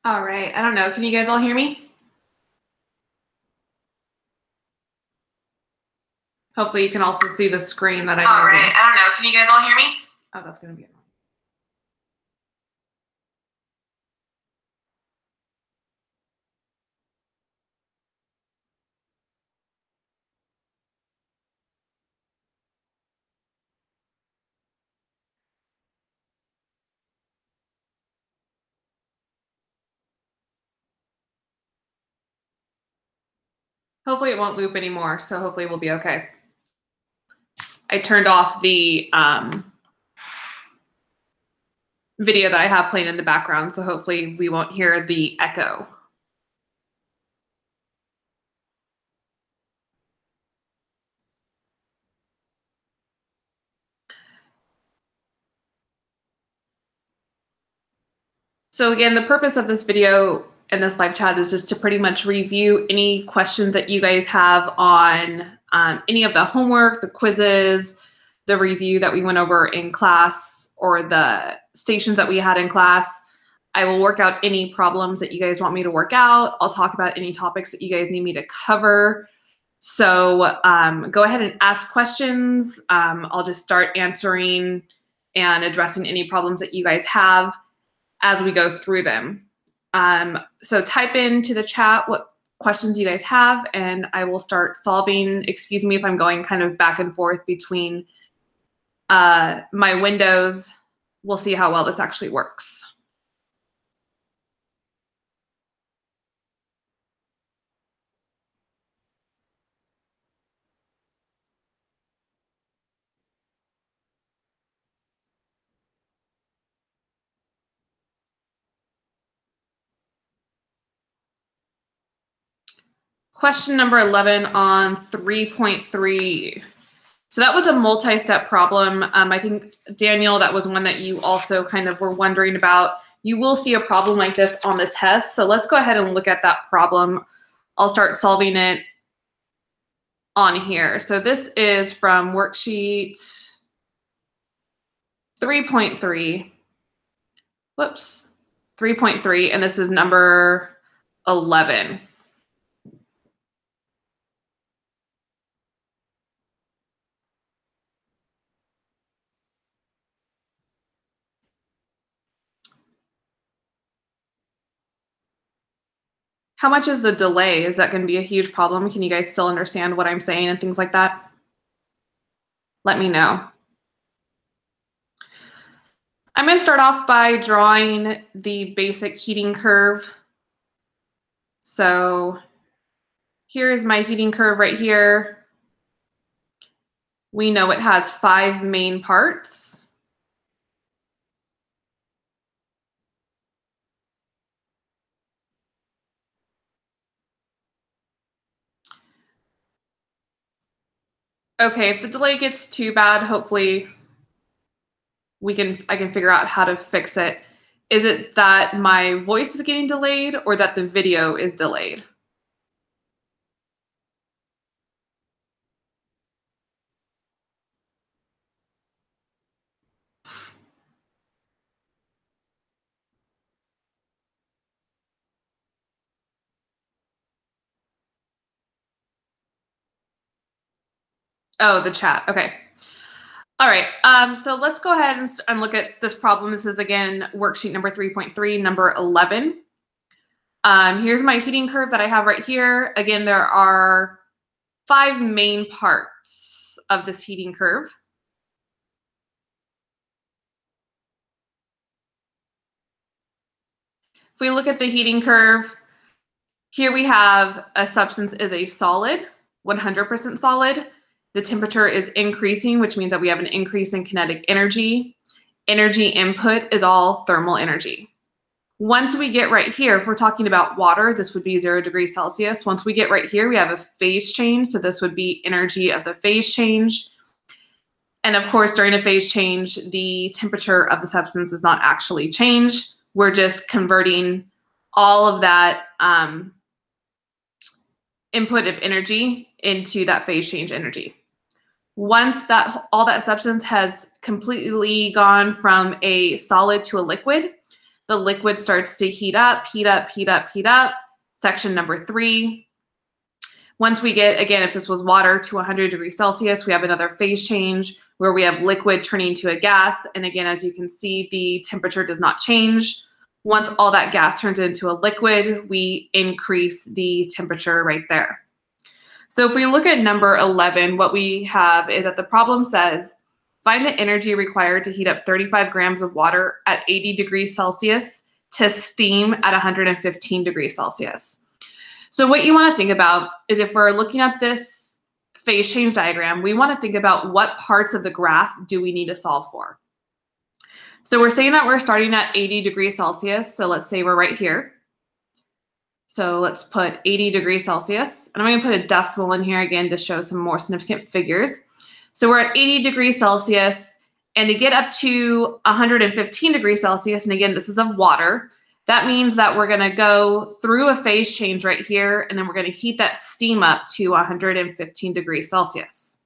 All right, I don't know. Can you guys all hear me? Hopefully you can also see the screen that I'm using. All right, I don't know. Can you guys all hear me? Oh, that's going to be annoying. Hopefully it won't loop anymore, so hopefully we'll be okay. I turned off the video that I have playing in the background, so hopefully we won't hear the echo. So again, the purpose of this video and this live chat is just to pretty much review any questions that you guys have on any of the homework, the quizzes, the review that we went over in class, or the stations that we had in class. I will work out any problems that you guys want me to work out. I'll talk about any topics that you guys need me to cover. So go ahead and ask questions. I'll just start answering and addressing any problems that you guys have as we go through them. So type into the chat what questions you guys have, and I will start solving. Excuse me if I'm going kind of back and forth between my windows. We'll see how well this actually works. Question number 11 on 3.3. So that was a multi-step problem. I think, Daniel, that was one that you also kind of were wondering about. You will see a problem like this on the test. So let's go ahead and look at that problem. I'll start solving it on here. So this is from worksheet 3.3. Whoops, 3.3, and this is number 11. How much is the delay? Is that going to be a huge problem? Can you guys still understand what I'm saying and things like that? Let me know. I'm going to start off by drawing the basic heating curve. So here's my heating curve right here. We know it has 5 main parts. Okay, if the delay gets too bad, hopefully I can figure out how to fix it. Is it that my voice is getting delayed or that the video is delayed? Oh, the chat. Okay. All right. So let's go ahead and look at this problem. This is, again, worksheet number 3.3, number 11. Here's my heating curve that I have right here. Again, there are 5 main parts of this heating curve. If we look at the heating curve, here we have a substance is a solid, 100% solid. The temperature is increasing, which means that we have an increase in kinetic energy. Energy input is all thermal energy. Once we get right here, if we're talking about water, this would be 0 degrees Celsius. Once we get right here, we have a phase change. So this would be energy of the phase change. And of course, during a phase change, the temperature of the substance is not actually changed. We're just converting all of that input of energy into that phase change energy. Once all that substance has completely gone from a solid to a liquid, the liquid starts to heat up, heat up, heat up, heat up. Section number 3. Once we get, again, if this was water to 100 degrees Celsius, we have another phase change where we have liquid turning to a gas. And again, as you can see, the temperature does not change. Once all that gas turns into a liquid, we increase the temperature right there. So if we look at number 11, what we have is that the problem says, find the energy required to heat up 35 grams of water at 80 degrees Celsius to steam at 115 degrees Celsius. So what you want to think about is if we're looking at this phase change diagram, we want to think about what parts of the graph do we need to solve for. So we're saying that we're starting at 80 degrees Celsius. So let's say we're right here. So let's put 80 degrees Celsius. And I'm going to put a decimal in here again to show some more significant figures. So we're at 80 degrees Celsius. And to get up to 115 degrees Celsius, and again, this is of water, that means that we're going to go through a phase change right here, and then we're going to heat that steam up to 115 degrees Celsius.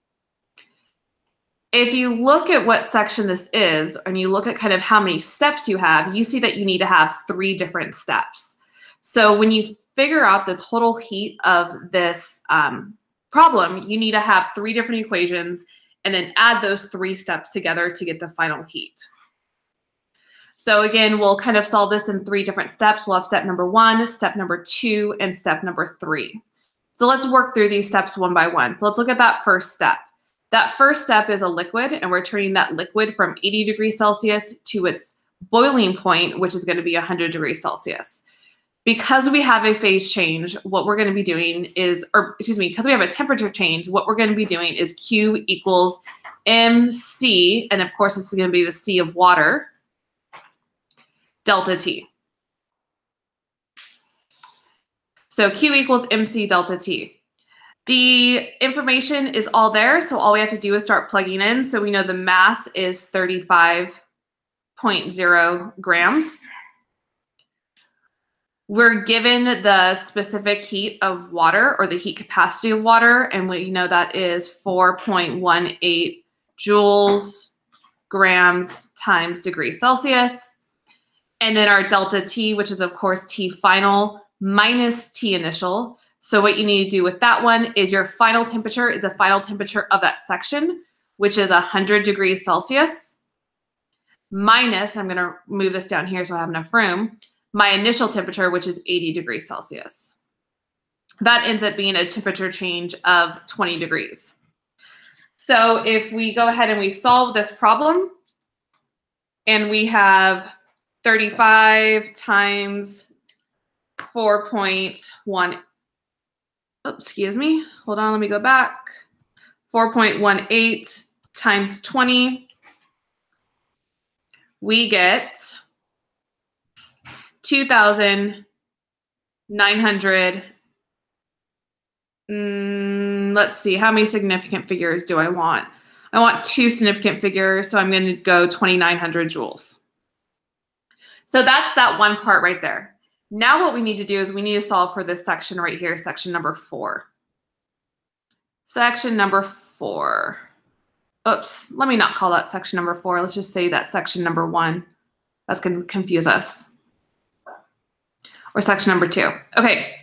If you look at what section this is, and you look at kind of how many steps you have, you see that you need to have 3 different steps. So when you figure out the total heat of this problem, you need to have 3 different equations and then add those 3 steps together to get the final heat. So again, we'll kind of solve this in 3 different steps. We'll have step number 1, step number 2, and step number 3. So let's work through these steps one by one. So let's look at that first step. That first step is a liquid, and we're turning that liquid from 80 degrees Celsius to its boiling point, which is going to be 100 degrees Celsius. Because we have a phase change, what we're going to be doing is, because we have a temperature change, what we're going to be doing is Q equals MC, and of course this is going to be the C of water, delta T. So Q equals MC delta T. The information is all there, so all we have to do is start plugging in. So we know the mass is 35.0 grams. We're given the specific heat of water, or the heat capacity of water, and we know that is 4.18 joules grams times degrees Celsius. And then our delta T, which is of course T final minus T initial. So what you need to do with that one is your final temperature is the final temperature of that section, which is 100 degrees Celsius, minus, I'm going to move this down here so I have enough room, my initial temperature, which is 80 degrees Celsius. That ends up being a temperature change of 20 degrees. So if we go ahead and we solve this problem, and we have 35 times 4.1, excuse me, hold on, let me go back. 4.18 times 20, we get 2,900. Let's see, how many significant figures do I want? I want 2 significant figures, so I'm going to go 2,900 joules. So that's that one part right there. Now what we need to do is we need to solve for this section right here, section number 4. Section number 4. Oops, let me not call that section number 4. Let's just say that's section number 1. That's going to confuse us. Or section number 2. Okay,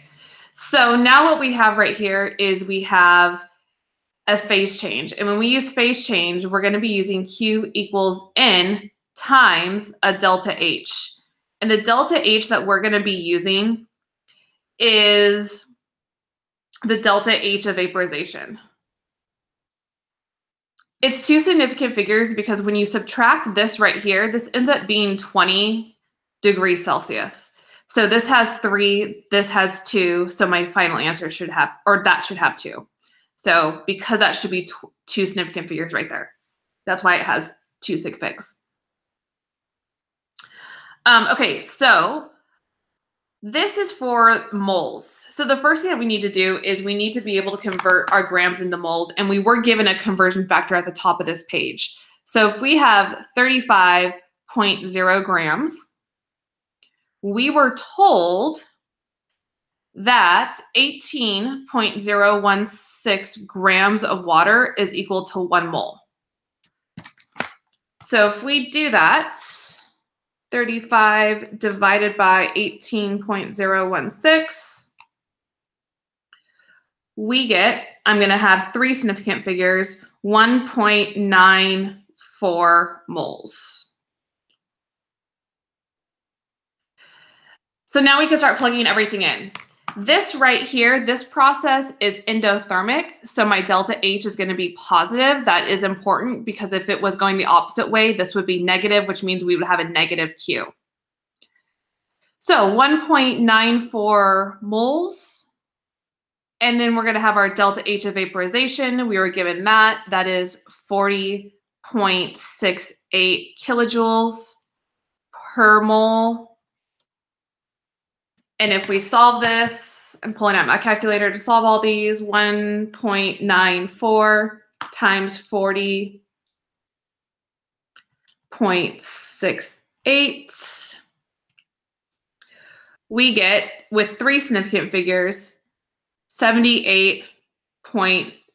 so now what we have right here is we have a phase change. And when we use phase change, we're going to be using Q equals N times a delta H. And the delta H that we're going to be using is the delta H of vaporization. It's 2 significant figures because when you subtract this right here, this ends up being 20 degrees Celsius. So this has 3, this has 2, so my final answer should have, or that should have 2. So because that should be 2 significant figures right there. That's why it has 2 sig figs. Okay, so this is for moles. So the first thing that we need to do is we need to be able to convert our grams into moles, and we were given a conversion factor at the top of this page. So if we have 35.0 grams, we were told that 18.016 grams of water is equal to 1 mole. So if we do that, 35 divided by 18.016. We get, I'm going to have three significant figures, 1.94 moles. So now we can start plugging everything in. This right here, this process is endothermic, so my delta H is going to be positive. That is important because if it was going the opposite way, this would be negative, which means we would have a negative Q. So 1.94 moles, and then we're going to have our delta H of vaporization. We were given that. That is 40.68 kilojoules per mole. And if we solve this, I'm pulling out my calculator to solve all these, 1.94 times 40.68. We get, with three significant figures, 78.9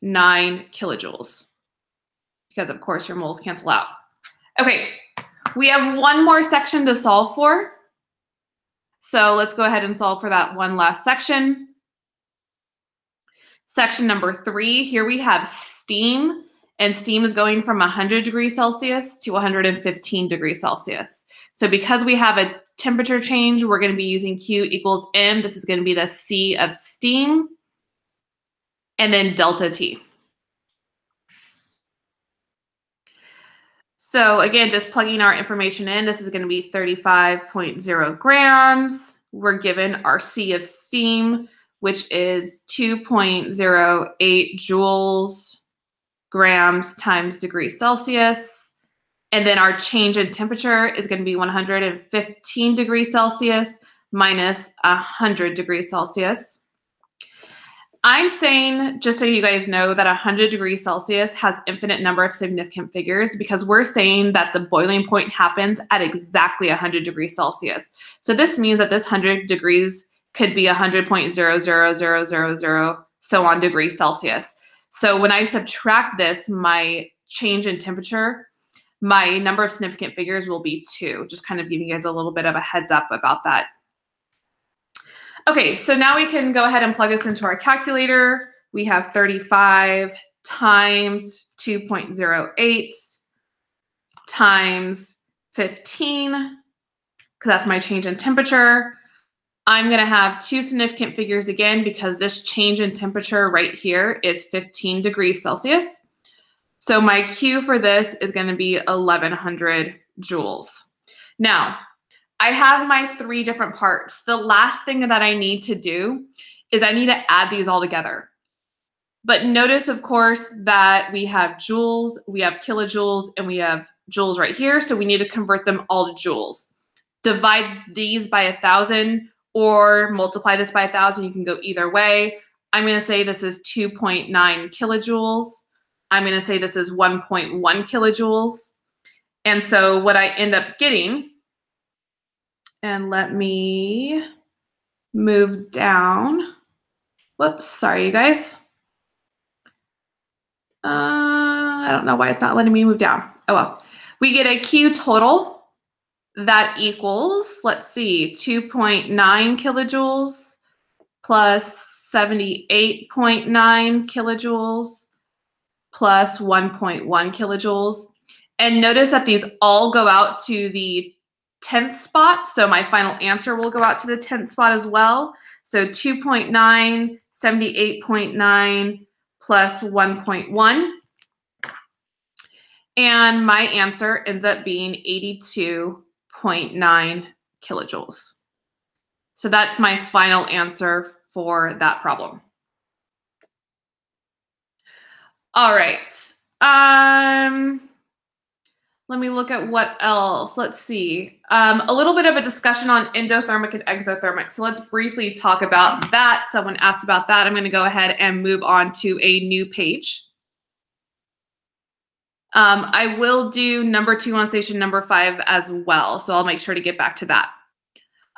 kilojoules. Because, of course, your moles cancel out. Okay, we have one more section to solve for. So let's go ahead and solve for that one last section. Section number 3, here we have steam, and steam is going from 100 degrees Celsius to 115 degrees Celsius. So because we have a temperature change, we're going to be using Q equals M. This is going to be the C of steam, and then delta T. So again, just plugging our information in, this is going to be 35.0 grams. We're given our C of steam, which is 2.08 joules grams times degrees Celsius. And then our change in temperature is going to be 115 degrees Celsius minus 100 degrees Celsius. I'm saying, just so you guys know, that 100 degrees Celsius has infinite number of significant figures because we're saying that the boiling point happens at exactly 100 degrees Celsius. So this means that this 100 degrees could be 100.00000 so on degrees Celsius. So when I subtract this, my change in temperature, my number of significant figures will be 2. Just kind of giving you guys a little bit of a heads up about that. Okay, so now we can go ahead and plug this into our calculator. We have 35 times 2.08 times 15, because that's my change in temperature. I'm going to have two significant figures again because this change in temperature right here is 15 degrees Celsius. So my Q for this is going to be 1100 joules. Now, I have my 3 different parts. The last thing that I need to do is I need to add these all together. But notice, of course, that we have joules, we have kilojoules, and we have joules right here. So we need to convert them all to joules. Divide these by 1,000 or multiply this by 1,000. You can go either way. I'm going to say this is 2.9 kilojoules. I'm going to say this is 1.1 kilojoules. And so what I end up getting, and let me move down. Whoops, sorry, you guys. I don't know why it's not letting me move down. Oh, well. We get a Q total that equals, let's see, 2.9 kilojoules plus 78.9 kilojoules plus 1.1 kilojoules. And notice that these all go out to the 10th spot. So my final answer will go out to the 10th spot as well. So 2.9, 78.9 plus 1.1. And my answer ends up being 82.9 kilojoules. So that's my final answer for that problem. All right. Let me look at what else. Let's see. A little bit of a discussion on endothermic and exothermic. So let's briefly talk about that. Someone asked about that. I'm going to go ahead and move on to a new page. I will do number 2 on station number 5 as well. So I'll make sure to get back to that.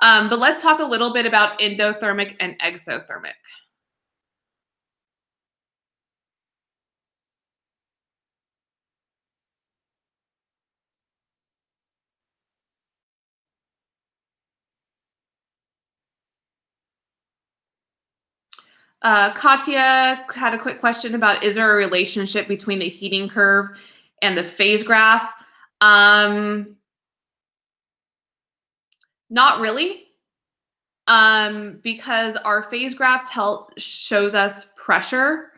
But let's talk a little bit about endothermic and exothermic. Katya had a quick question about, is there a relationship between the heating curve and the phase graph? Not really, because our phase graph shows us pressure.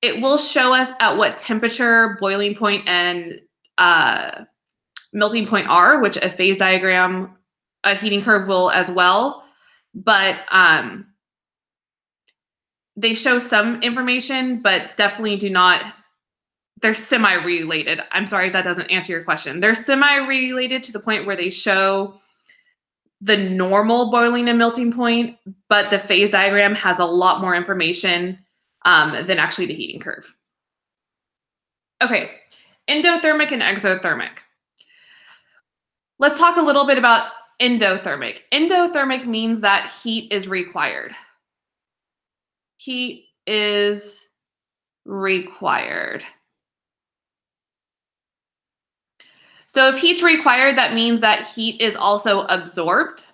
It will show us at what temperature boiling point and melting point are, which a phase diagram, a heating curve will as well. But they show some information, but definitely do not. They're semi-related. I'm sorry if that doesn't answer your question. They're semi-related to the point where they show the normal boiling and melting point, but the phase diagram has a lot more information than actually the heating curve. Okay, endothermic and exothermic. Let's talk a little bit about endothermic. Endothermic means that heat is required. Heat is required. So if heat's required, that means that heat is also absorbed.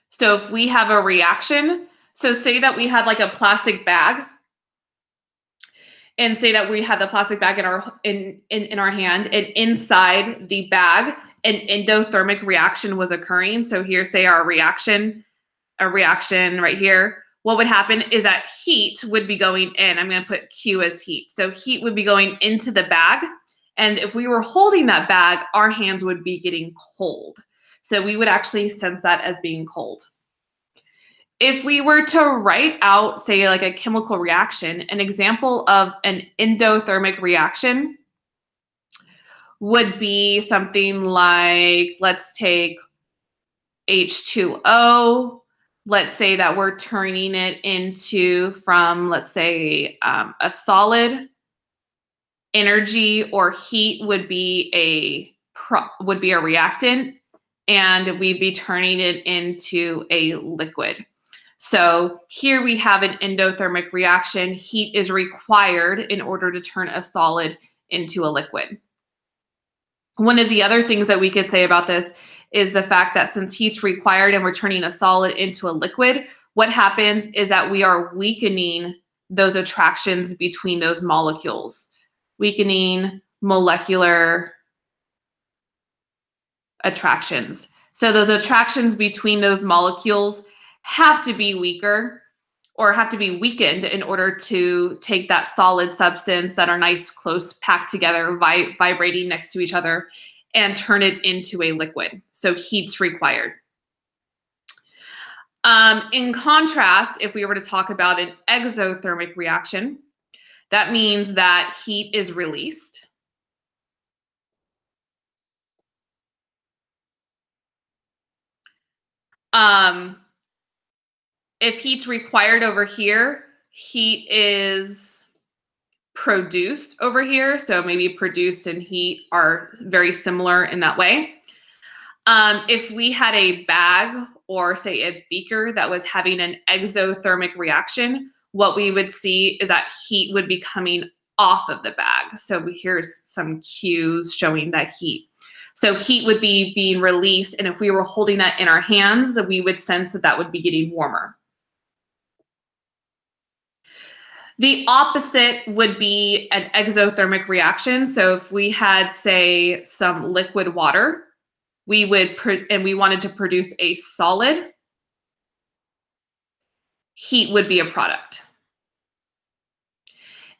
So if we have a reaction, so say that we had like a plastic bag, and say that we had the plastic bag in our hand, and inside the bag, an endothermic reaction was occurring. So here, say a reaction right here. What would happen is that heat would be going in. I'm going to put Q as heat. So heat would be going into the bag. And if we were holding that bag, our hands would be getting cold. So we would actually sense that as being cold. If we were to write out, say, like a chemical reaction, an example of an endothermic reaction would be something like, let's take H2O. Let's say that we're turning it from, let's say, a solid. Energy or heat would be a reactant, and we'd be turning it into a liquid. So here we have an endothermic reaction. Heat is required in order to turn a solid into a liquid. One of the other things that we could say about this is the fact that since heat's required and we're turning a solid into a liquid, what happens is that we are weakening those attractions between those molecules. Weakening molecular attractions. So those attractions between those molecules have to be weaker or have to be weakened in order to take that solid substance that are nice, close, packed together, vibrating next to each other, and turn it into a liquid. So heat's required. In contrast, if we were to talk about an exothermic reaction, that means that heat is released. If heat's required over here, heat is produced over here. So maybe produced and heat are very similar in that way. If we had a bag or say a beaker that was having an exothermic reaction, what we would see is that heat would be coming off of the bag. So here's some cues showing that heat. So heat would be being released, and if we were holding that in our hands, we would sense that that would be getting warmer. The opposite would be an exothermic reaction. So if we had, say, some liquid water, we wanted to produce a solid, heat would be a product.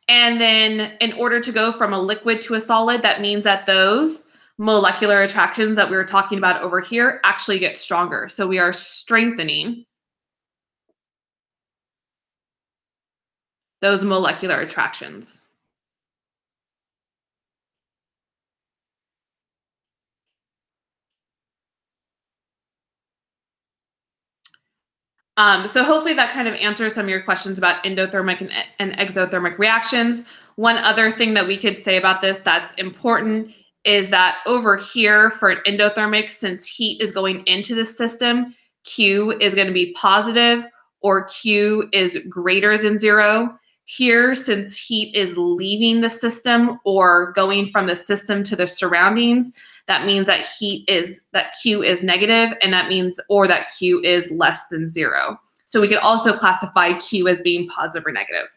And then in order to go from a liquid to a solid, that means that those molecular attractions that we were talking about over here actually get stronger. So we are strengthening those molecular attractions. So hopefully that kind of answers some of your questions about endothermic and exothermic reactions. One other thing that we could say about this that's important is that over here for an endothermic, since heat is going into the system, Q is going to be positive or Q is greater than 0. Here, since heat is leaving the system or going from the system to the surroundings, that means that Q is negative, and that means, or that Q is less than 0. So we could also classify Q as being positive or negative.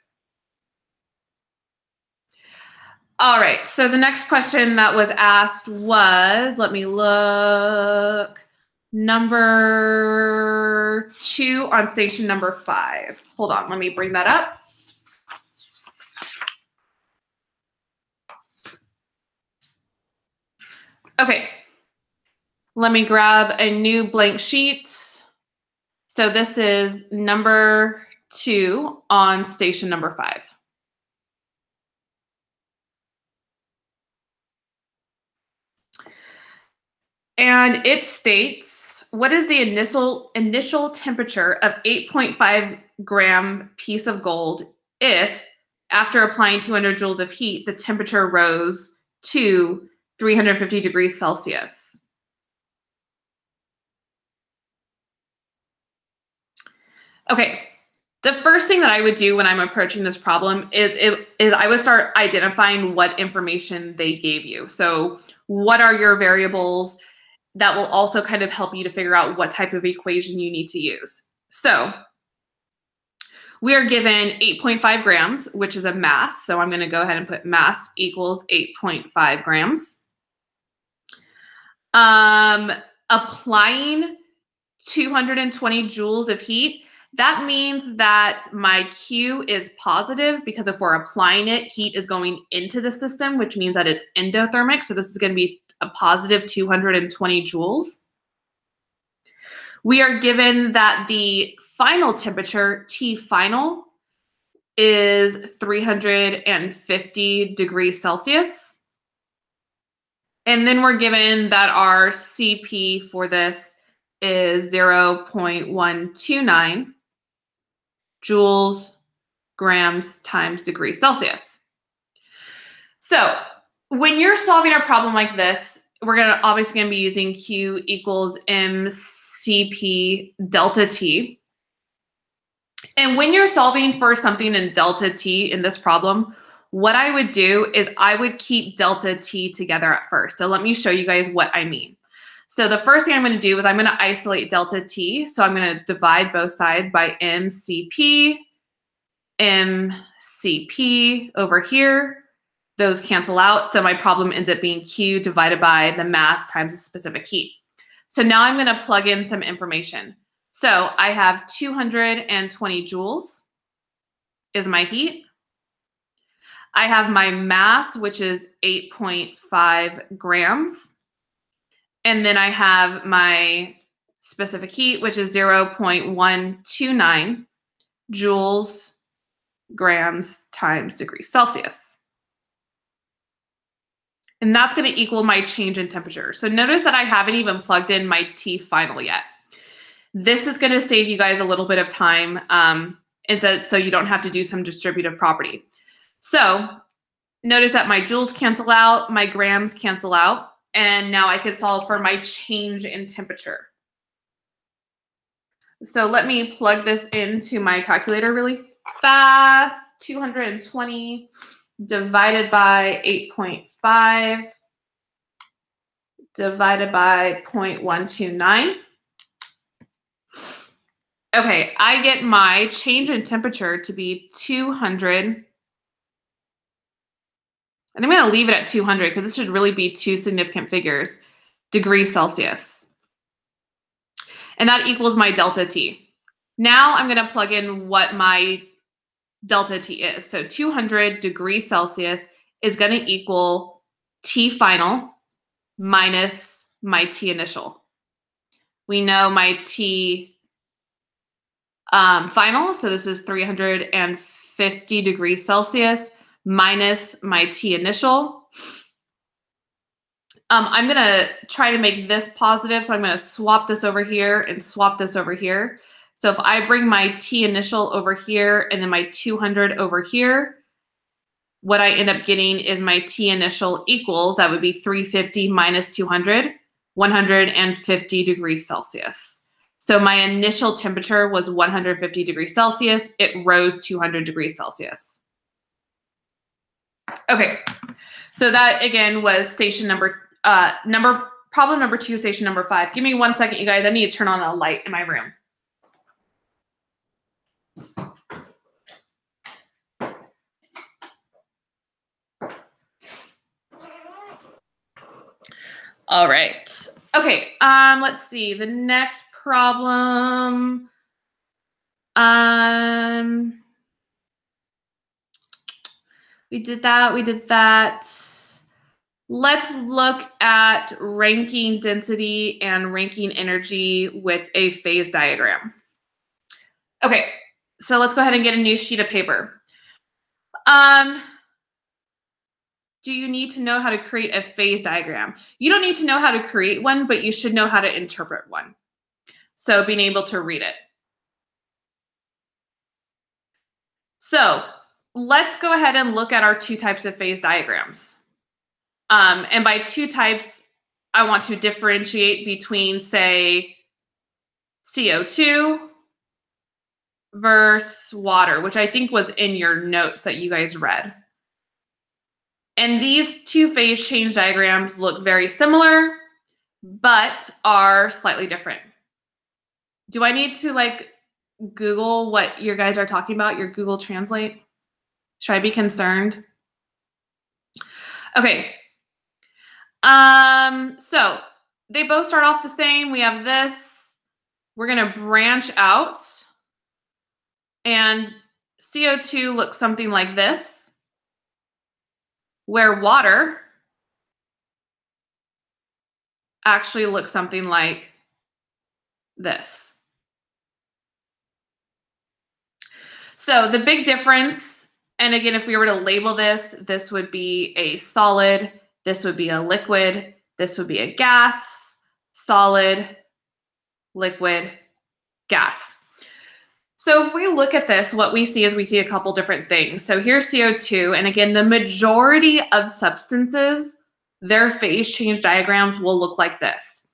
All right, so the next question that was asked was, let me look, number 2 on station number 5. Hold on, let me bring that up. Okay, let me grab a new blank sheet. So this is number 2 on station number 5. And it states, what is the initial temperature of 8.5 gram piece of gold if, after applying 200 joules of heat, the temperature rose to 350 degrees Celsius? Okay, the first thing that I would do when I'm approaching this problem is I would start identifying what information they gave you. So what are your variables? That will also kind of help you to figure out what type of equation you need to use. So we are given 8.5 grams, which is a mass. So I'm going to go ahead and put mass equals 8.5 grams. Applying 220 joules of heat, that means that my Q is positive because if we're applying it, heat is going into the system, which means that it's endothermic. So this is going to be a positive 220 joules. We are given that the final temperature, T final, is 350 degrees Celsius. And then we're given that our CP for this is 0.129 joules grams times degrees Celsius. So when you're solving a problem like this, we're obviously going to be using Q equals mCp delta T. And when you're solving for something in delta T in this problem, what I would do is I would keep delta T together at first. So let me show you guys what I mean. So the first thing I'm going to do is I'm going to isolate delta T. So I'm going to divide both sides by mCp over here. Those cancel out. So my problem ends up being Q divided by the mass times the specific heat. So now I'm going to plug in some information. So I have 220 joules is my heat. I have my mass, which is 8.5 grams. And then I have my specific heat, which is 0.129 joules grams times degrees Celsius. And that's going to equal my change in temperature. So notice that I haven't even plugged in my T final yet. This is going to save you guys a little bit of time so you don't have to do some distributive property. So notice that my joules cancel out, my grams cancel out, and now I could solve for my change in temperature. So let me plug this into my calculator really fast. 220 divided by 8.5 divided by 0.129. Okay, I get my change in temperature to be 200. And I'm going to leave it at 200 because this should really be two significant figures, degrees Celsius. And that equals my delta T. Now I'm going to plug in what my delta T is. So 200 degrees Celsius is going to equal T final minus my T initial. We know my T final, so this is 350 degrees Celsius minus my T initial. I'm going to try to make this positive, so I'm going to swap this over here and swap this over here. So if I bring my T initial over here and then my 200 over here, what I end up getting is my T initial equals, that would be 350 minus 200, 150 degrees Celsius. So my initial temperature was 150 degrees Celsius. It rose 200 degrees Celsius. Okay, so that again was station problem number 2, station number 5. Give me 1 second, you guys. I need to turn on a light in my room. All right. Okay, let's see. The next problem. We did that. Let's look at ranking density and ranking energy with a phase diagram. Okay, so let's go ahead and get a new sheet of paper. Do you need to know how to create a phase diagram? You don't need to know how to create one, but you should know how to interpret one. So being able to read it. So let's go ahead and look at our two types of phase diagrams. And by two types, I want to differentiate between, say, CO2 versus water, which I think was in your notes that you guys read. And these two phase change diagrams look very similar, but are slightly different. Do I need to like Google what you guys are talking about, your Google Translate? Should I be concerned? Okay. So they both start off the same. We have this. We're going to branch out. And CO2 looks something like this, where water actually looks something like this. So the big difference, and again, if we were to label this, this would be a solid, this would be a liquid, this would be a gas, solid, liquid, gas. So if we look at this, what we see is we see a couple different things. So here's CO2, and again, the majority of substances, their phase change diagrams will look like this.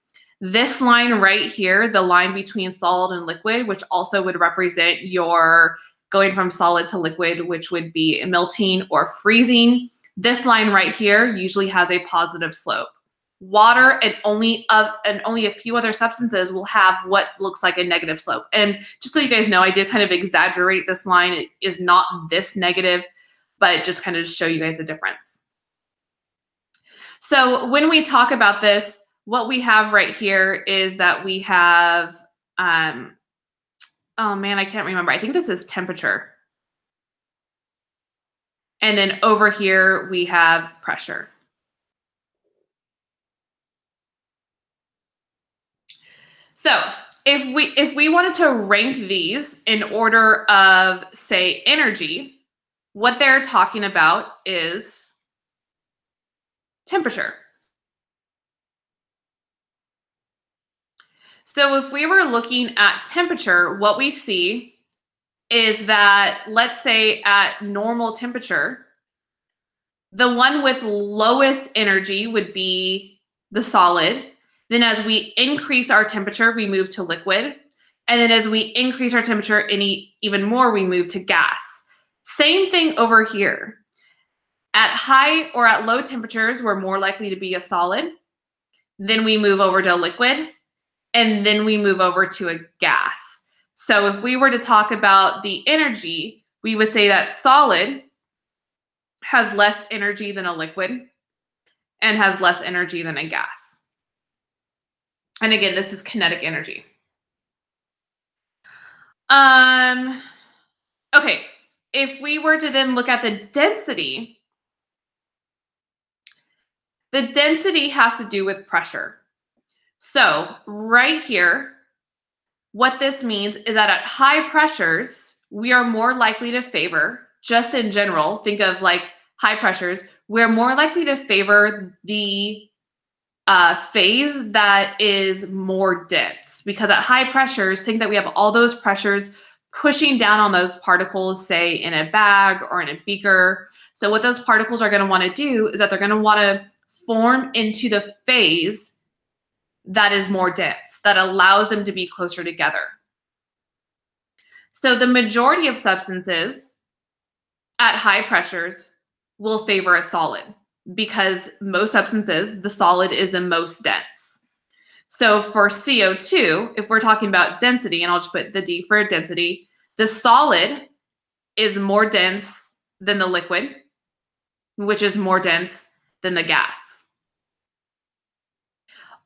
This line right here, the line between solid and liquid, which also would represent your going from solid to liquid, which would be melting or freezing. This line right here usually has a positive slope. Water and only a few other substances will have what looks like a negative slope. And just so you guys know, I did kind of exaggerate this line. It is not this negative, but just kind of show you guys the difference. So when we talk about this, what we have right here is that we have, oh man, I can't remember. I think this is temperature. And then over here, we have pressure. So if we wanted to rank these in order of, say, energy, what they're talking about is temperature. So if we were looking at temperature, what we see is that, let's say at normal temperature, the one with lowest energy would be the solid. Then as we increase our temperature, we move to liquid. And then as we increase our temperature even more, we move to gas. Same thing over here. At high or at low temperatures, we're more likely to be a solid. Then we move over to liquid. And then we move over to a gas. So if we were to talk about the energy, we would say that solid has less energy than a liquid and has less energy than a gas. And again, this is kinetic energy. Okay, if we were to then look at the density has to do with pressure. So right here, what this means is that at high pressures, we are more likely to favor, just in general, think of like high pressures, we're more likely to favor the phase that is more dense, because at high pressures, think that we have all those pressures pushing down on those particles, say in a bag or in a beaker. So what those particles are going to want to do is that they're going to want to form into the phase that is more dense, that allows them to be closer together. So the majority of substances at high pressures will favor a solid, because most substances, the solid is the most dense. So for CO2, if we're talking about density, and I'll just put the D for density, the solid is more dense than the liquid, which is more dense than the gas.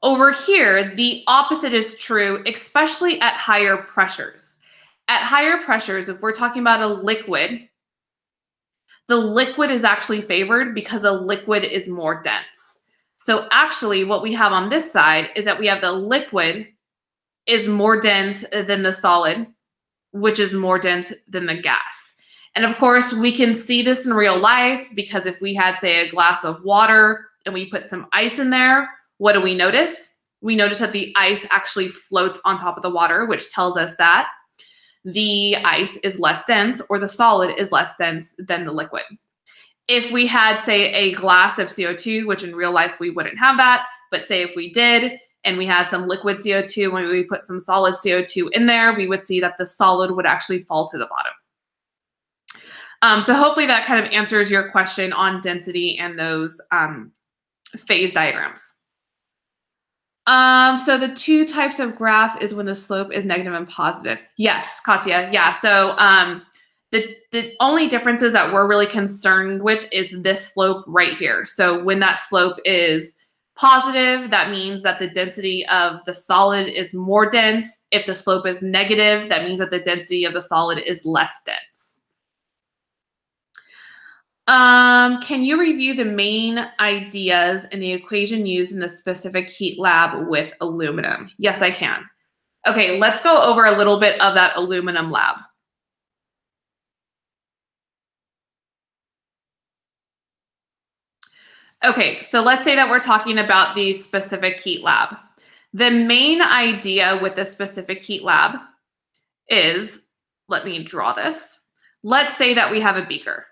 Over here, the opposite is true, especially at higher pressures. At higher pressures, if we're talking about a liquid, the liquid is actually favored because a liquid is more dense. So actually what we have on this side is that we have the liquid is more dense than the solid, which is more dense than the gas. And of course, we can see this in real life because if we had, say, a glass of water and we put some ice in there, what do we notice? We notice that the ice actually floats on top of the water, which tells us that the ice is less dense or the solid is less dense than the liquid. If we had, say, a glass of CO2, which in real life we wouldn't have that, but say if we did, and we had some liquid CO2, when we put some solid CO2 in there, we would see that the solid would actually fall to the bottom. So hopefully that kind of answers your question on density and those phase diagrams. So the two types of graph is when the slope is negative and positive. Yes, Katya, yeah. So the only differences that we're really concerned with is this slope right here. So when that slope is positive, that means that the density of the solid is more dense. If the slope is negative, that means that the density of the solid is less dense. Can you review the main ideas in the equation used in the specific heat lab with aluminum? Yes, I can. Okay, let's go over a little bit of that aluminum lab. Okay, so let's say that we're talking about the specific heat lab. The main idea with the specific heat lab is, let me draw this. Let's say that we have a beaker.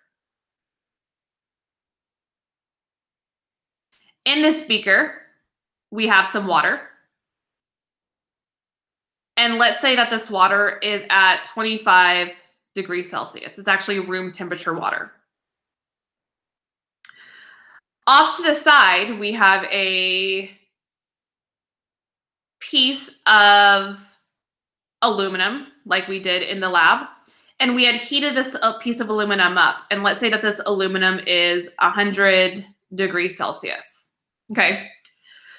In this beaker, we have some water. And let's say that this water is at 25 degrees Celsius. It's actually room temperature water. Off to the side, we have a piece of aluminum, like we did in the lab, and we had heated this piece of aluminum up. And let's say that this aluminum is 100 degrees Celsius. Okay.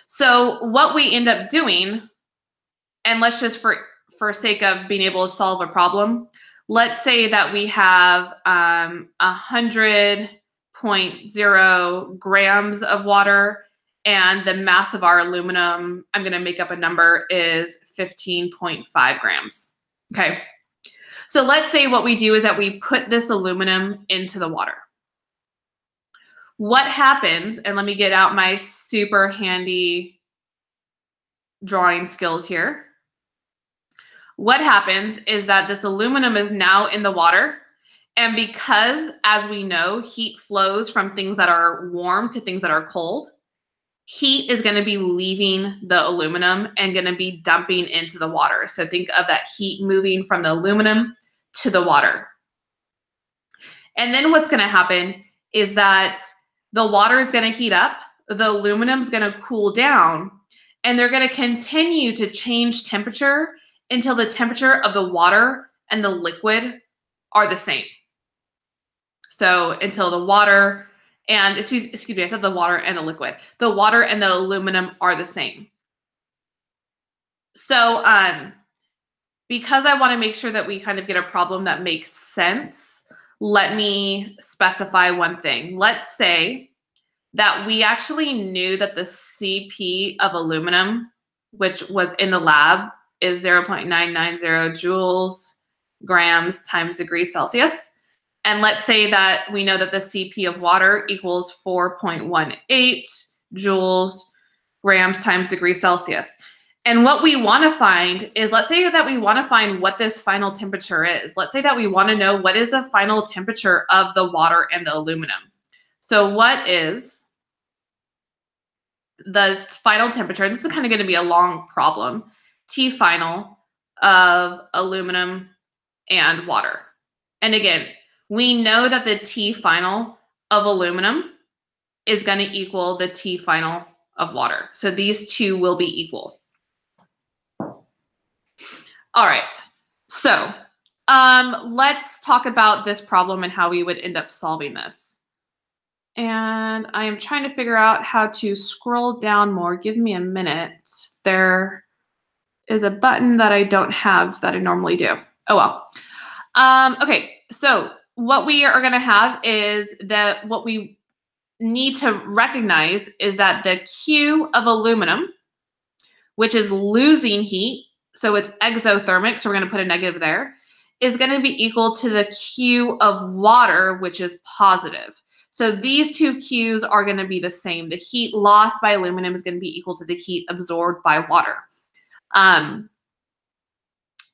So what we end up doing, and let's just for sake of being able to solve a problem, let's say that we have 100.0 grams of water and the mass of our aluminum, I'm going to make up a number, is 15.5 grams. Okay. So let's say what we do is that we put this aluminum into the water. What happens, and let me get out my super handy drawing skills here. What happens is that this aluminum is now in the water. And because, as we know, heat flows from things that are warm to things that are cold, heat is going to be leaving the aluminum and going to be dumping into the water. So think of that heat moving from the aluminum to the water. And then what's going to happen is that the water is going to heat up, the aluminum is going to cool down, and they're going to continue to change temperature until the temperature of the water and the liquid are the same. So until the water and, excuse me, I said the water and the liquid. The water and the aluminum are the same. So because I want to make sure that we kind of get a problem that makes sense, let me specify one thing. Let's say that we actually knew that the CP of aluminum, which was in the lab, is 0.990 joules grams times degrees Celsius. And let's say that we know that the CP of water equals 4.18 joules grams times degrees Celsius. And what we want to find is, let's say that we want to find what this final temperature is. Let's say that we want to know what is the final temperature of the water and the aluminum. So what is the final temperature? This is kind of going to be a long problem. T final of aluminum and water. And again, we know that the T final of aluminum is going to equal the T final of water. So these two will be equal. All right. So let's talk about this problem and how we would end up solving this. And I am trying to figure out how to scroll down more. Give me a minute. There is a button that I don't have that I normally do. Oh well. Okay, so what we are going to have is that what we need to recognize is that the Q of aluminum, which is losing heat, so it's exothermic, so we're going to put a negative there, is going to be equal to the Q of water, which is positive. So these two Qs are going to be the same. The heat lost by aluminum is going to be equal to the heat absorbed by water.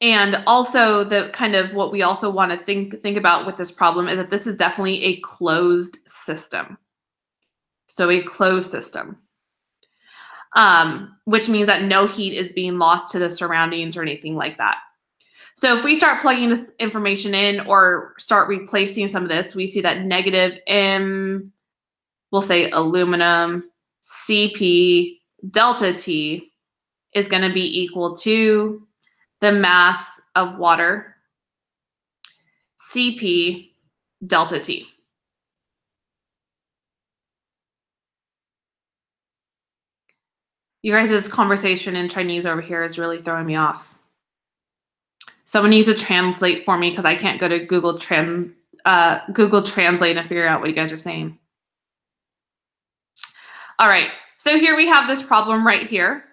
And also the kind of what we also want to think about with this problem is that this is definitely a closed system. So a closed system, which means that no heat is being lost to the surroundings or anything like that. So if we start plugging this information in or start replacing some of this, we see that negative M, we'll say aluminum, Cp, delta T is going to be equal to the mass of water, Cp, delta T. You guys' conversation in Chinese over here is really throwing me off. Someone needs to translate for me because I can't go to Google Translate and figure out what you guys are saying. All right, so here we have this problem right here.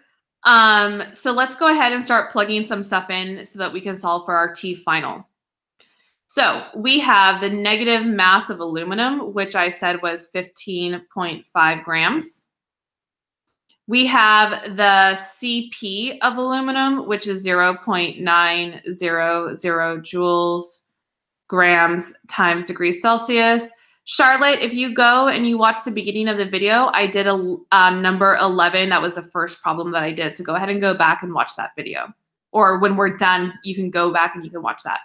So let's go ahead and start plugging some stuff in so that we can solve for our T final. So we have the negative mass of aluminum, which I said was 15.5 grams. We have the Cp of aluminum, which is 0.900 joules grams times degrees Celsius. Charlotte, if you go and you watch the beginning of the video, I did a number 11. That was the first problem that I did. So go ahead and go back and watch that video. Or when we're done, you can go back and you can watch that.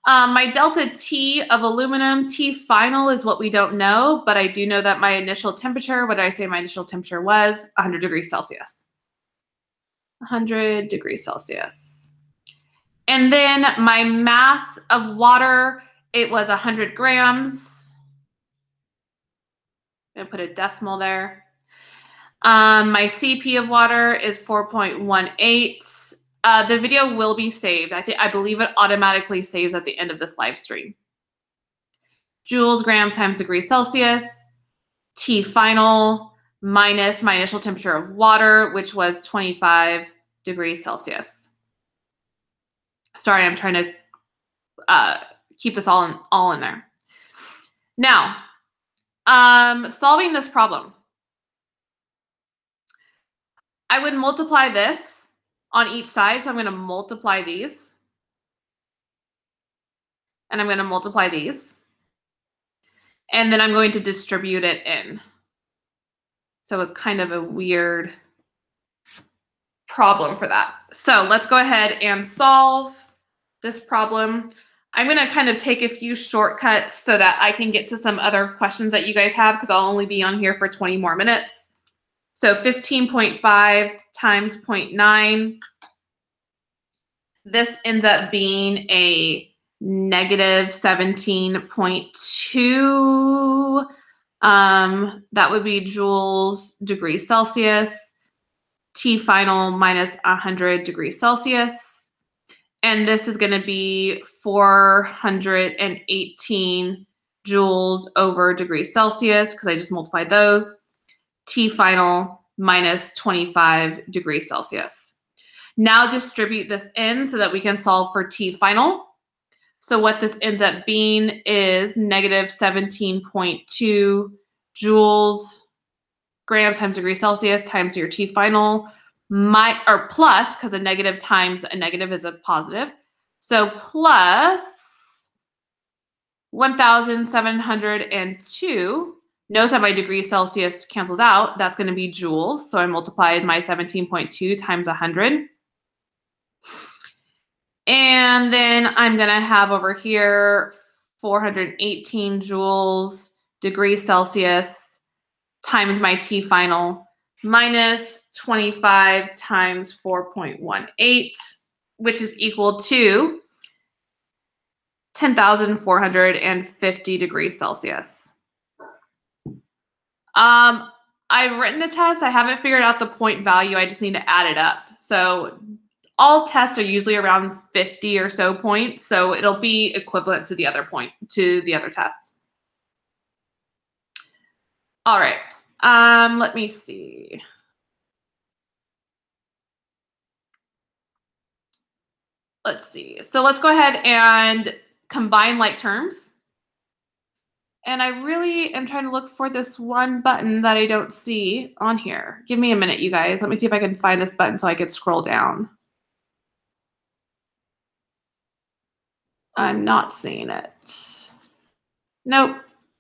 My delta T of aluminum, T final is what we don't know, but I do know that my initial temperature, what did I say my initial temperature was? 100 degrees Celsius. 100 degrees Celsius. And then my mass of water, it was 100 grams. I'm going to put a decimal there. My Cp of water is 4.18. The video will be saved. I believe it automatically saves at the end of this live stream. Joules, grams times degrees Celsius. T final minus my initial temperature of water, which was 25 degrees Celsius. Sorry, I'm trying to keep this all in there. Now, solving this problem, I would multiply this on each side. So I'm going to multiply these. And I'm going to multiply these. And then I'm going to distribute it in. So it's kind of a weird problem for that. So let's go ahead and solve this problem. I'm going to kind of take a few shortcuts so that I can get to some other questions that you guys have because I'll only be on here for 20 more minutes. So 15.5 times 0.9. This ends up being a negative 17.2. That would be joules degrees Celsius. T final minus 100 degrees Celsius. And this is going to be 418 joules over degrees Celsius because I just multiplied those. T final minus 25 degrees Celsius. Now distribute this in so that we can solve for T final. So what this ends up being is negative 17.2 joules grams times degrees Celsius times your T final, plus, because a negative times a negative is a positive. So plus 1,702. Notice that my degrees Celsius cancels out. That's going to be joules. So I multiplied my 17.2 times 100. And then I'm going to have over here 418 joules degrees Celsius times my T final minus 25 times 4.18, which is equal to 10,450 degrees Celsius. I've written the test. I haven't figured out the point value. I just need to add it up. So all tests are usually around 50 or so points. So it'll be equivalent to the other tests. All right. Let me see. Let's see. So let's go ahead and combine like terms. And I really am trying to look for this one button that I don't see on here. Give me a minute, you guys. Let me see if I can find this button so I can scroll down. I'm not seeing it. Nope,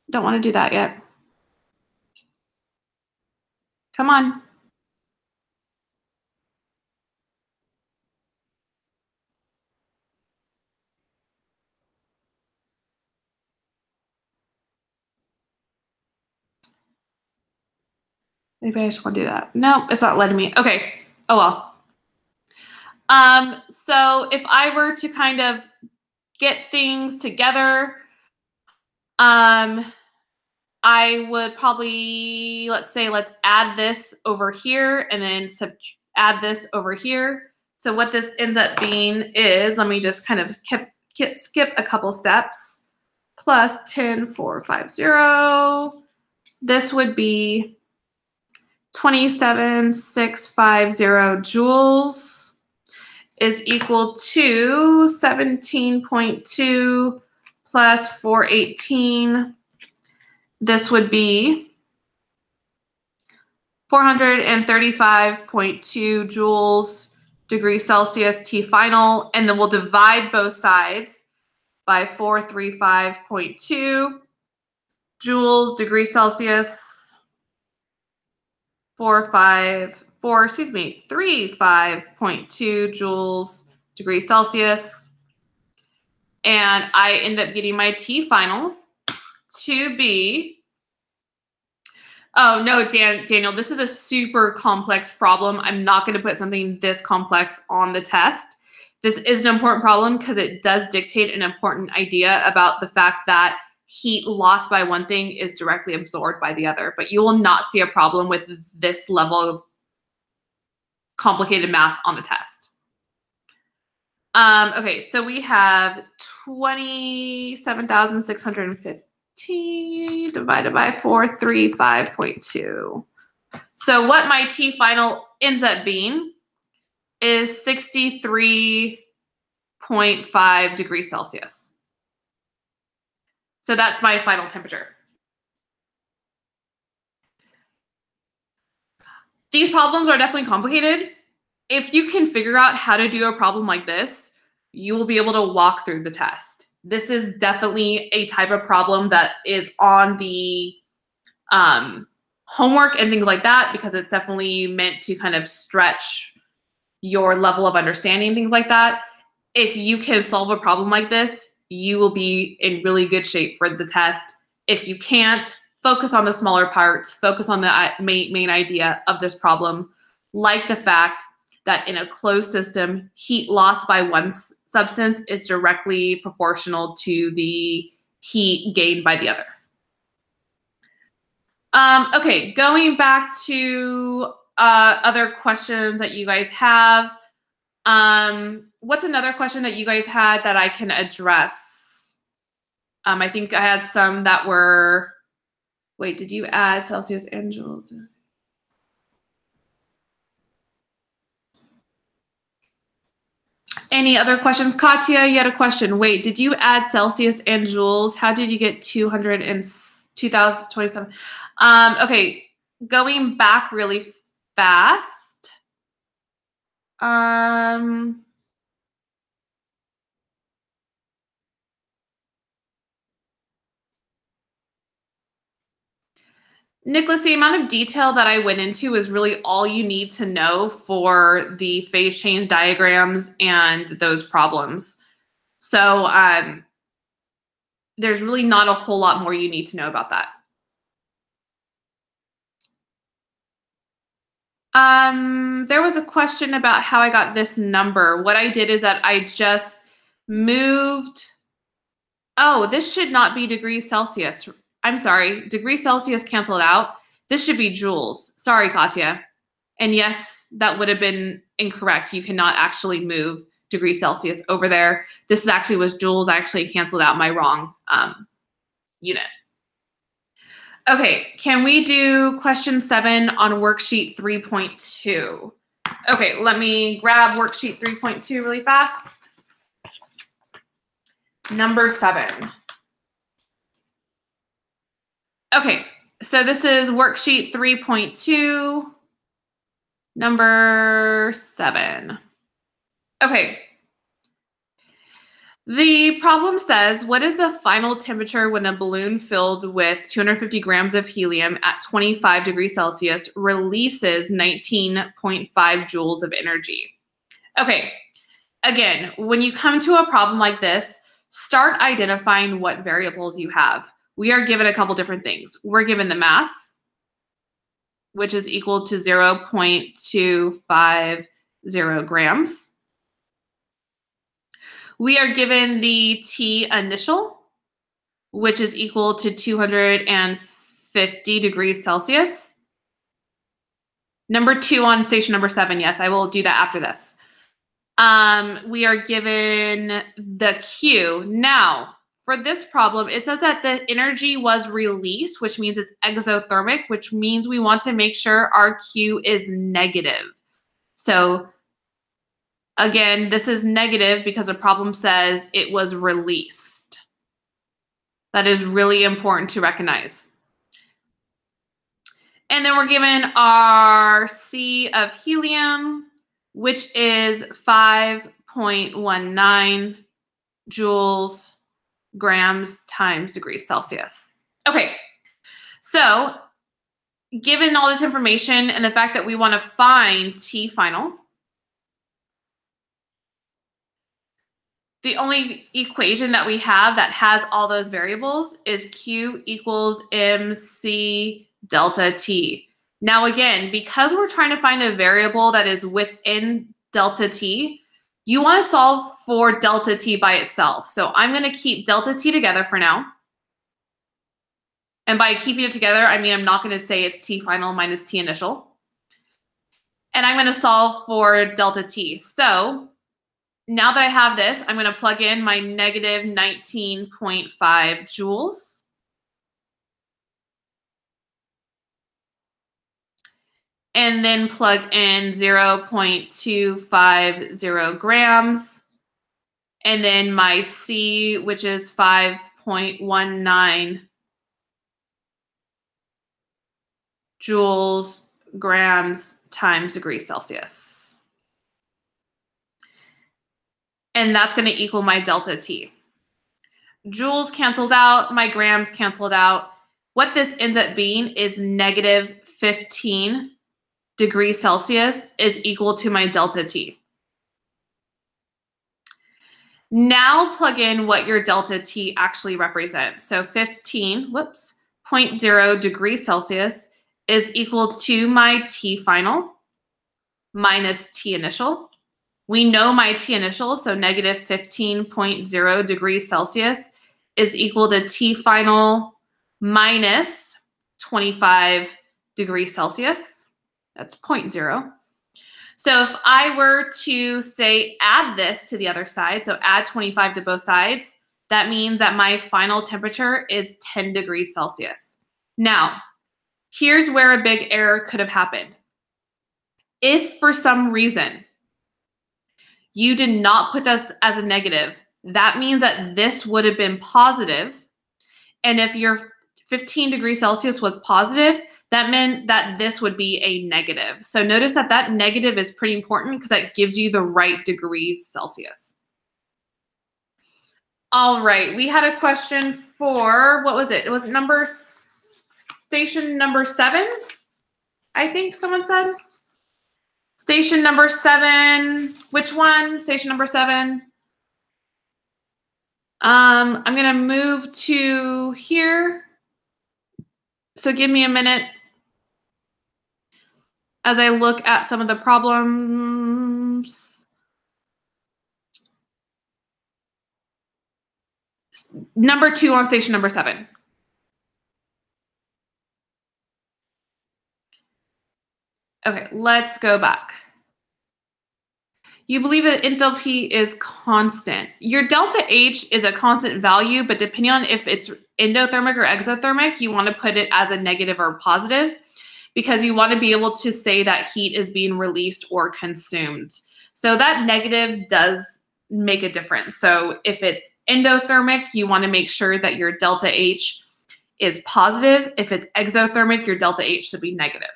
don't want to do that yet. Come on. Maybe I just want to do that. Nope, it's not letting me. Okay. Oh well. So if I were to kind of get things together, I would probably, let's add this over here and then add this over here. So what this ends up being is, let me just kind of skip a couple steps, plus 10,450. This would be 27,650 joules is equal to 17.2 plus 418. This would be 435.2 joules degrees Celsius T final, and then we'll divide both sides by 435.2 joules degrees Celsius 35.2 joules degrees Celsius. And I end up getting my T final to be, oh no, Daniel, this is a super complex problem. I'm not going to put something this complex on the test. This is an important problem because it does dictate an important idea about the fact that heat lost by one thing is directly absorbed by the other, but you will not see a problem with this level of complicated math on the test. Okay, so we have 27,650 divided by 435.2. So what my T final ends up being is 63.5 degrees Celsius. So that's my final temperature. These problems are definitely complicated. If you can figure out how to do a problem like this, you will be able to walk through the test. This is definitely a type of problem that is on the homework and things like that, because it's definitely meant to kind of stretch your level of understanding, things like that. If you can solve a problem like this, you will be in really good shape for the test. If you can't, focus on the smaller parts, focus on the main idea of this problem, like the fact that in a closed system, heat lost by one substance is directly proportional to the heat gained by the other. Okay, going back to other questions that you guys have. What's another question that you guys had that I can address? I think I had some that were, wait, did you add Celsius and joules? Any other questions? Katya, you had a question. Wait, did you add Celsius and joules? How did you get 2027? Okay, going back really fast. Nicholas, the amount of detail that I went into is really all you need to know for the phase change diagrams and those problems. So there's really not a whole lot more you need to know about that. There was a question about how I got this number. What I did is that I just moved Oh, this should not be degrees Celsius. I'm sorry, degrees Celsius canceled out. This should be joules. Sorry, Katya. And yes, that would have been incorrect. You cannot actually move degrees Celsius over there. This actually was joules. I actually canceled out my wrong unit. Okay, can we do question 7 on worksheet 3.2? Okay, let me grab worksheet 3.2 really fast. Number 7. Okay, so this is worksheet 3.2, number 7. Okay. The problem says, what is the final temperature when a balloon filled with 250 grams of helium at 25 degrees Celsius releases 19.5 joules of energy? Okay, again, when you come to a problem like this, start identifying what variables you have. We are given a couple different things. We're given the mass, which is equal to 0.250 grams. We are given the T initial, which is equal to 250 degrees Celsius. Number 2 on station number 7, yes, I will do that after this. We are given the Q. Now, for this problem, it says that the energy was released, which means it's exothermic, which means we want to make sure our Q is negative. So again, this is negative because the problem says it was released. That is really important to recognize. And then we're given our C of helium, which is 5.19 joules grams times degrees Celsius. Okay, so given all this information and the fact that we want to find T final, the only equation that we have that has all those variables is Q equals MC delta T. Now again, because we're trying to find a variable that is within delta T, you want to solve for delta T by itself. So I'm going to keep delta T together for now. And by keeping it together, I mean I'm not going to say it's T final minus T initial. And I'm going to solve for delta T. So now that I have this, I'm going to plug in my negative 19.5 joules. And then plug in 0.250 grams. And then my C, which is 5.19 joules grams times degrees Celsius. And that's going to equal my delta T. Joules cancels out, my grams canceled out. What this ends up being is negative 15 degrees Celsius is equal to my delta T. Now plug in what your delta T actually represents. So 0.0 degrees Celsius is equal to my T final minus T initial. We know my T initial, so negative 15.0 degrees Celsius is equal to T final minus 25 degrees Celsius. That's 0.0. So if I were to say add this to the other side, so add 25 to both sides, that means that my final temperature is 10 degrees Celsius. Now, here's where a big error could have happened. If for some reason you did not put this as a negative, that means that this would have been positive. And if your 15 degrees Celsius was positive, that meant that this would be a negative. So notice that that negative is pretty important because that gives you the right degrees Celsius. All right, we had a question for, what was it? It was station number 7, I think someone said. Station number 7, which one? Station number 7. I'm gonna move to here. So give me a minute as I look at some of the problems. Number 2 on station number 7. Okay, let's go back. You believe that enthalpy is constant. Your delta H is a constant value, but depending on if it's endothermic or exothermic, you want to put it as a negative or positive because you want to be able to say that heat is being released or consumed. So that negative does make a difference. So if it's endothermic, you want to make sure that your delta H is positive. If it's exothermic, your delta H should be negative.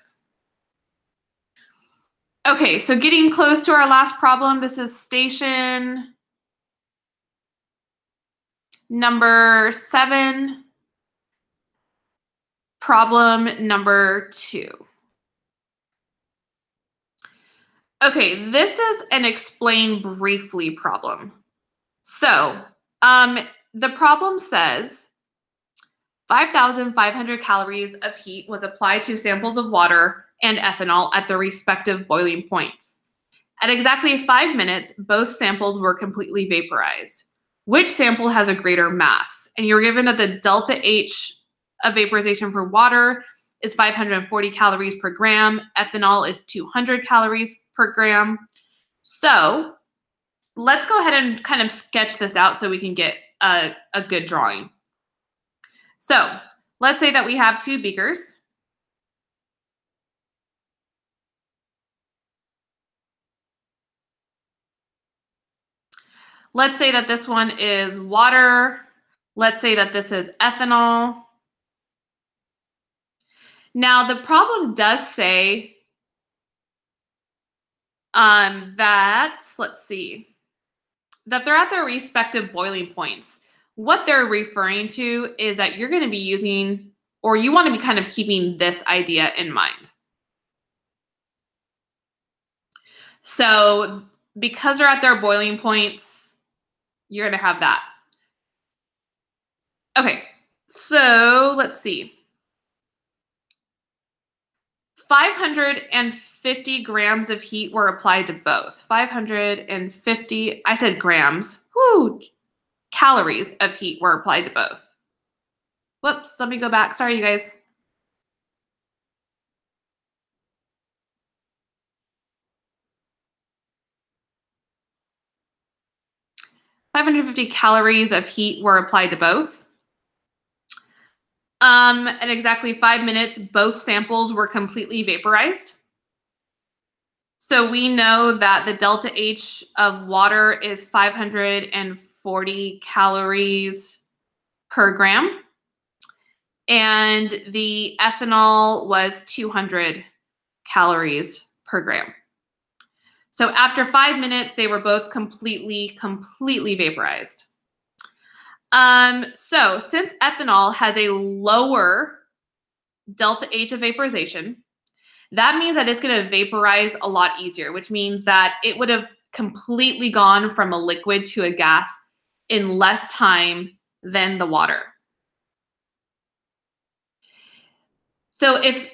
Okay, so getting close to our last problem. This is station number 7, problem number 2. Okay, this is an explain briefly problem. So the problem says 5,500 calories of heat was applied to samples of water and ethanol at the respective boiling points. At exactly 5 minutes, both samples were completely vaporized. Which sample has a greater mass? And you're given that the delta H of vaporization for water is 540 calories per gram. Ethanol is 200 calories per gram. So let's go ahead and kind of sketch this out so we can get a good drawing. So let's say that we have 2 beakers. Let's say that this one is water. Let's say that this is ethanol. Now, the problem does say that, let's see, that they're at their respective boiling points. What they're referring to is that you're going to be using, or you want to be kind of keeping this idea in mind. So because they're at their boiling points, you're going to have that. Okay, so let's see. 550 grams of heat were applied to both. 550, I said grams, calories of heat were applied to both. Whoops, let me go back. Sorry, you guys. $550 calories of heat were applied to both. At exactly 5 minutes, both samples were completely vaporized. So we know that the delta H of water is 540 calories per gram. And the ethanol was 200 calories per gram. So after 5 minutes, they were both completely vaporized. So since ethanol has a lower delta H of vaporization, that means that it's going to vaporize a lot easier, which means that it would have completely gone from a liquid to a gas in less time than the water. So if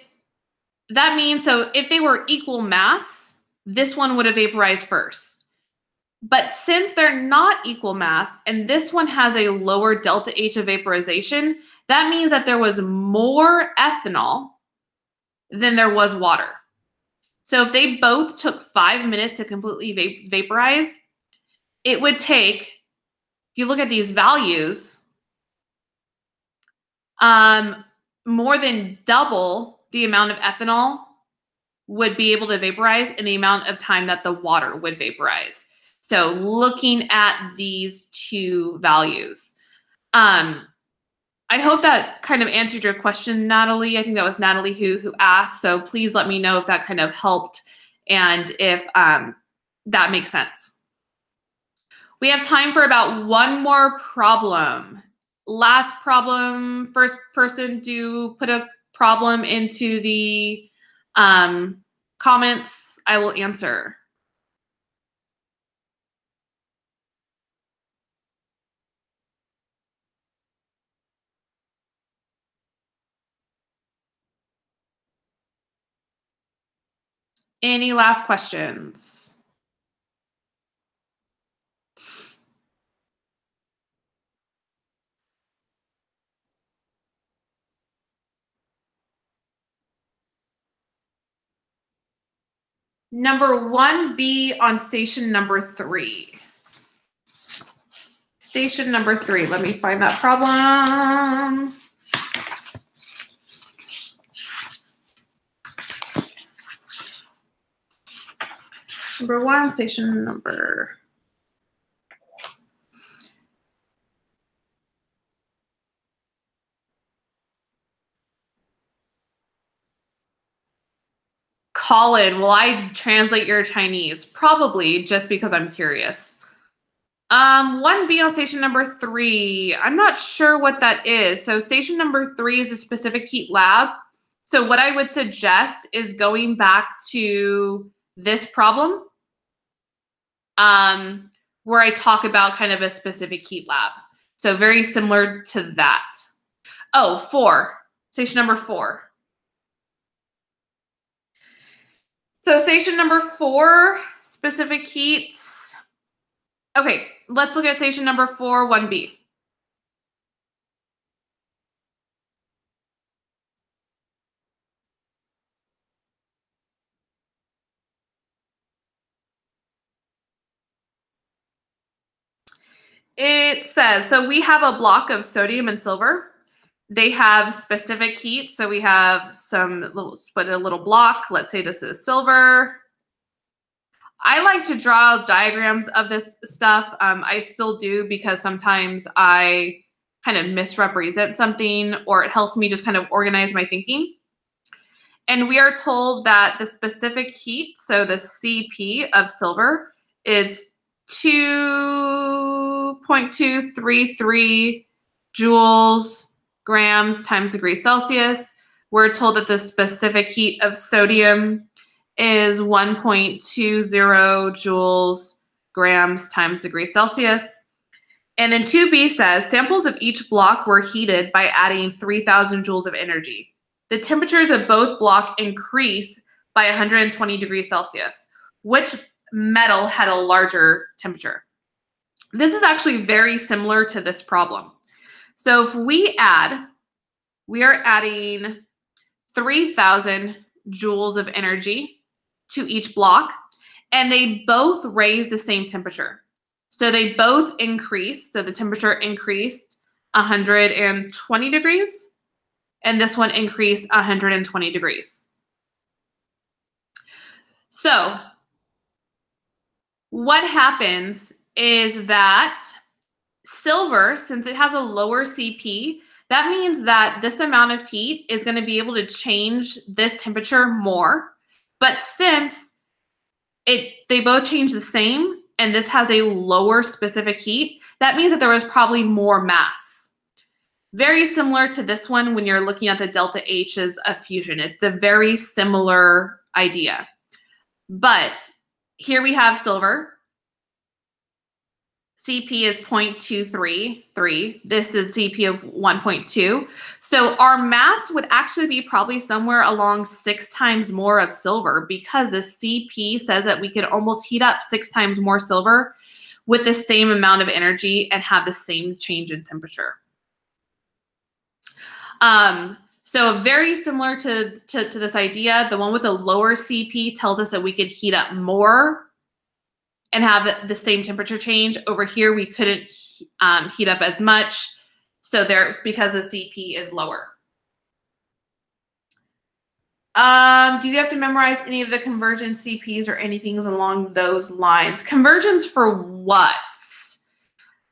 they were equal mass, this one would have vaporized first. But since they're not equal mass and this one has a lower delta H of vaporization, that means that there was more ethanol than there was water. So if they both took 5 minutes to completely vaporize, it would take, if you look at these values, more than double the amount of ethanol would be able to vaporize in the amount of time that the water would vaporize. So looking at these 2 values. I hope that kind of answered your question, Natalie. I think that was Natalie who asked. So please let me know if that kind of helped and if that makes sense. We have time for about 1 more problem. Last problem, first person to put a problem into the comments, I will answer. Any last questions? number 1B on station number 3. Station number 3. Let me find that problem. Number 1, station number. Colin, will I translate your Chinese? Probably, just because I'm curious. 1B on station number 3. I'm not sure what that is. So station number 3 is a specific heat lab. So what I would suggest is going back to this problem where I talk about kind of a specific heat lab. So very similar to that. Oh, 4. Station number 4. So station number 4, specific heat. Okay, let's look at station number 4, 1B. It says, so we have a block of sodium and silver. They have specific heat. So we have split a little block. Let's say this is silver. I like to draw diagrams of this stuff. I still do because sometimes I kind of misrepresent something, or it helps me just kind of organize my thinking. And we are told that the specific heat, so the CP of silver, is 2.233 joules grams times degrees Celsius. We're told that the specific heat of sodium is 1.20 joules grams times degrees Celsius. And then 2B says samples of each block were heated by adding 3,000 joules of energy. The temperatures of both blocks increased by 120 degrees Celsius. Which metal had a larger temperature? This is actually very similar to this problem. So if we are adding 3,000 joules of energy to each block, and they both raise the same temperature. So they both increased. So the temperature increased 120 degrees, and this one increased 120 degrees. So what happens is that silver, since it has a lower CP, that means that this amount of heat is going to be able to change this temperature more. But since they both change the same, and this has a lower specific heat, that means that there was probably more mass. Very similar to this one when you're looking at the delta H's of fusion. It's a very similar idea. But here we have silver. CP is 0.233. This is CP of 1.2. So our mass would actually be probably somewhere along 6 times more of silver, because the CP says that we could almost heat up 6 times more silver with the same amount of energy and have the same change in temperature. So very similar to this idea. The one with a lower CP tells us that we could heat up more and have the same temperature change. Over here, we couldn't heat up as much, so because the CP is lower. Do you have to memorize any of the conversion CPs or anything along those lines? Conversions for what?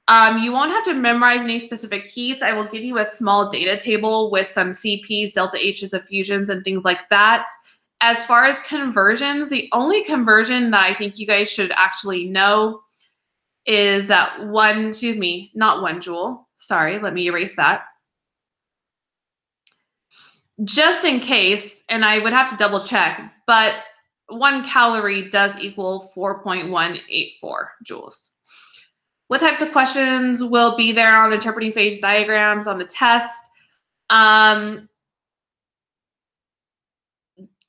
You won't have to memorize any specific heats. I will give you a small data table with some CPs, delta H's of fusions, and things like that. As far as conversions, the only conversion that I think you guys should actually know is that not 1 joule. Sorry, let me erase that. Just in case, and I would have to double check, but 1 calorie does equal 4.184 joules. What types of questions will be there on interpreting phase diagrams on the test?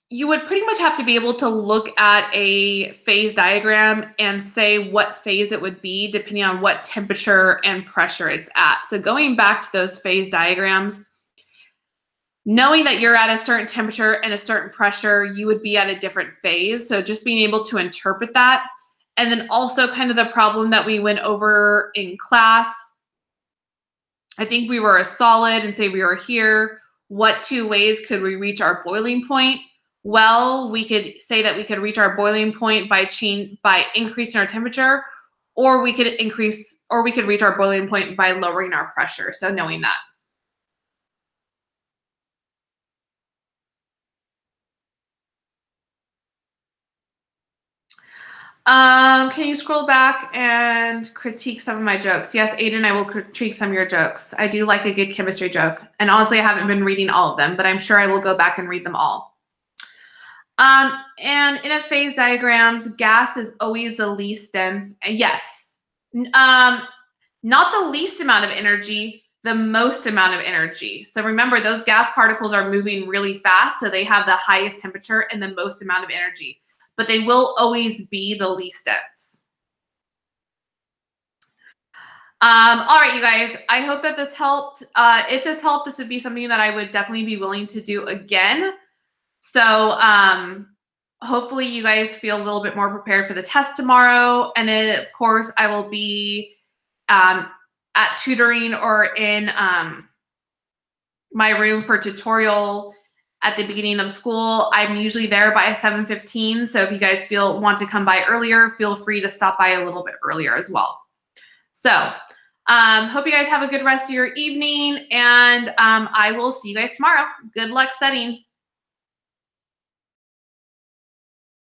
You would pretty much have to be able to look at a phase diagram and say what phase it would be depending on what temperature and pressure it's at. So going back to those phase diagrams, knowing that you're at a certain temperature and a certain pressure, you would be at a different phase. So just being able to interpret that. And then also kind of the problem that we went over in class. I think we were a solid and say we were here. What 2 ways could we reach our boiling point? Well, we could say that we could reach our boiling point by increasing our temperature, or we could reach our boiling point by lowering our pressure. So knowing that. Can you scroll back and critique some of my jokes? Yes, Aiden, I will critique some of your jokes. I do like a good chemistry joke. And honestly, I haven't been reading all of them, but I'm sure I will go back and read them all. And in a phase diagrams, gas is always the least dense. Yes. Not the least amount of energy, the most amount of energy. So remember, those gas particles are moving really fast, so they have the highest temperature and the most amount of energy. But they will always be the least dense. All right, you guys, I hope that this helped. If this helped, this would be something that I would definitely be willing to do again. So hopefully you guys feel a little bit more prepared for the test tomorrow. And then, of course, I will be at tutoring or in my room for tutorial at the beginning of school. I'm usually there by 7:15. So if you guys want to come by earlier, feel free to stop by a little bit earlier as well. So hope you guys have a good rest of your evening, and I will see you guys tomorrow. Good luck studying.